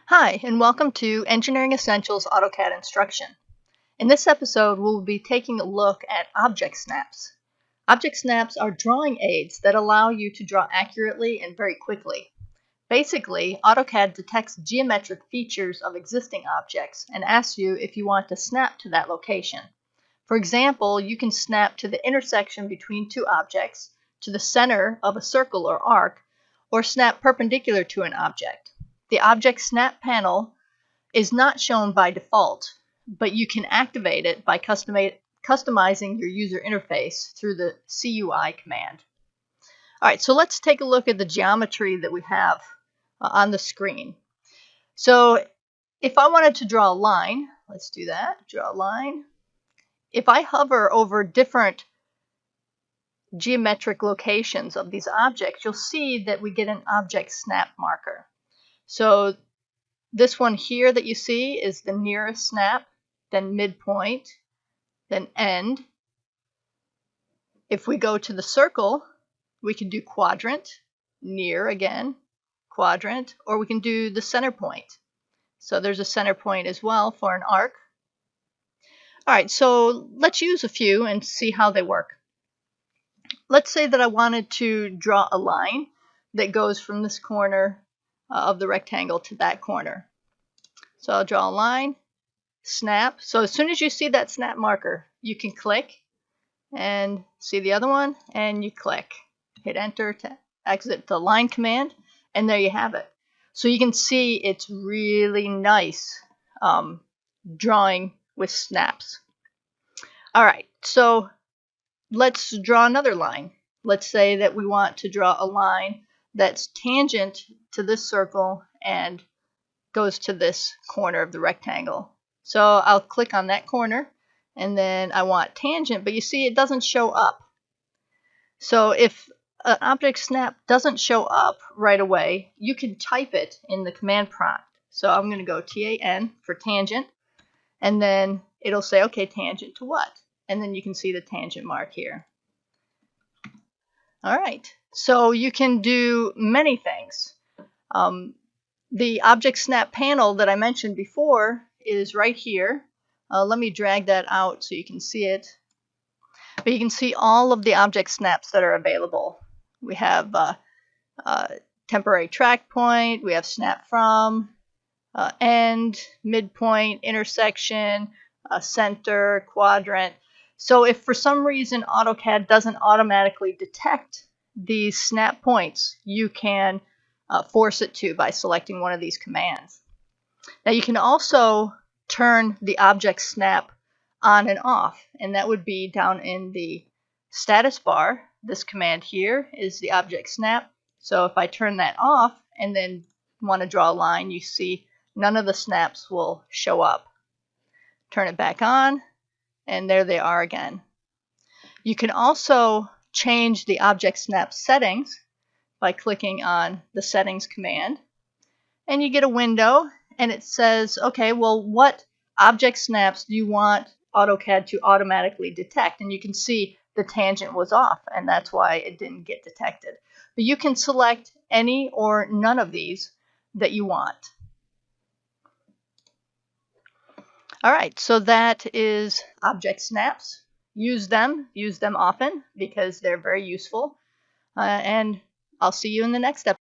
Hi, and welcome to Engineering Essentials AutoCAD Instruction. In this episode, we'll be taking a look at object snaps. Object snaps are drawing aids that allow you to draw accurately and very quickly. Basically, AutoCAD detects geometric features of existing objects and asks you if you want to snap to that location. For example, you can snap to the intersection between two objects, to the center of a circle or arc, or snap perpendicular to an object. The Object Snap panel is not shown by default, but you can activate it by customizing your user interface through the CUI command. All right, so let's take a look at the geometry that we have on the screen. So if I wanted to draw a line, let's do that, draw a line. If I hover over different geometric locations of these objects, you'll see that we get an object snap marker. So this one here that you see is the nearest snap, then midpoint, then end. If we go to the circle, we can do quadrant, near again, quadrant, or we can do the center point. So there's a center point as well for an arc. All right, so let's use a few and see how they work. Let's say that I wanted to draw a line that goes from this corner of the rectangle to that corner. So I'll draw a line, snap. So as soon as you see that snap marker, you can click and see the other one, and you click. Hit enter to exit the line command, and there you have it. So you can see it's really nice drawing with snaps. All right, so let's draw another line. Let's say that we want to draw a line that's tangent to this circle and goes to this corner of the rectangle. So I'll click on that corner, and then I want tangent, but you see it doesn't show up. So if an object snap doesn't show up right away, you can type it in the command prompt. So I'm going to go TAN for tangent, and then it'll say, okay, tangent to what? And then you can see the tangent mark here. All right, so you can do many things. The Object Snap panel that I mentioned before is right here. Let me drag that out so you can see it. But you can see all of the object snaps that are available. We have temporary track point, we have snap from, end, midpoint, intersection, center, quadrant. So if for some reason AutoCAD doesn't automatically detect these snap points, you can force it to by selecting one of these commands. Now you can also turn the object snap on and off, and that would be down in the status bar. This command here is the object snap. So if I turn that off and then want to draw a line, you see none of the snaps will show up. Turn it back on, and there they are again. You can also change the object snap settings by clicking on the settings command, and you get a window, and it says, okay, well, what object snaps do you want AutoCAD to automatically detect? And you can see the tangent was off, and that's why it didn't get detected. But you can select any or none of these that you want. All right, so that is object snaps. Use them often because they're very useful. And I'll see you in the next episode.